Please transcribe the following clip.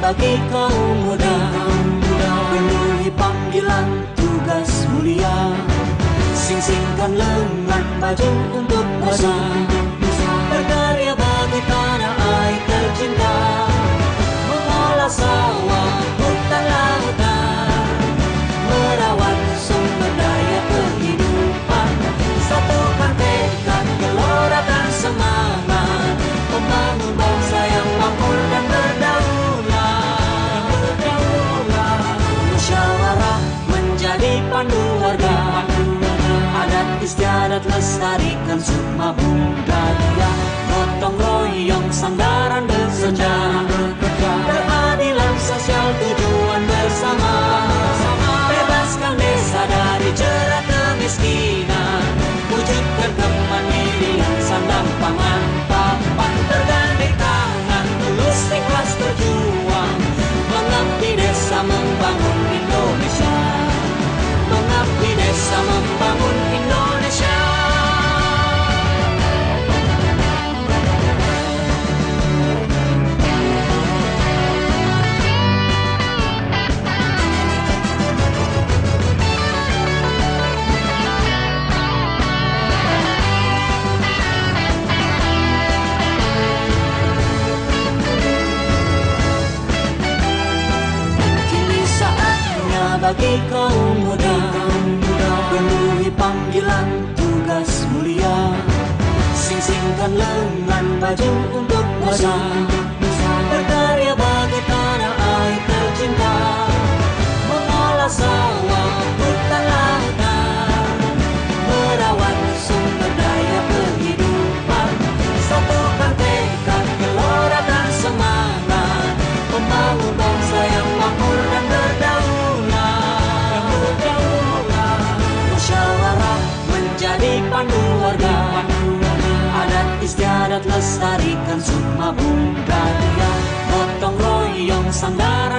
bagi kaum muda, penuhi panggilan tugas mulia, sing-singkan lengan baju untuk nusa, berkarya bagi tanah air tercinta, mengolah sawah, hutan lautan, merawat sumber daya kehidupan, satukan tekad, gelora dan semangat, membangun bangsa yang makmur dan berdaulat. Musyawarah menjadi pandu warga, adat istiadat lestarikan sukma budaya, gotong royong sandaran bersejarah, keadilan sosial tujuan bersama, bebaskan desa dari jerat kemiskinan, wujudkan kemandirian sandang pangan papan, bergandeng tangan tulus ikhlas berjuang, mengabdi desa membangun Indonesia, mengabdi desa membangun Indonesia. Kini saatnya bagi kaum muda, penuhi panggilan tugas mulia, sing-singkan lengan baju untuk nusa, berkarya bagi tanah air tercinta, mengolah sawah, hutan lautan, merawat sumber daya kehidupan, satukan tekad, gelora dan semangat, membangun bangsa yang makmur dan berdaulat. Musyawarah menjadi pandu warga, adat istiadat lestarikan sukma budaya, gotong royong sandaran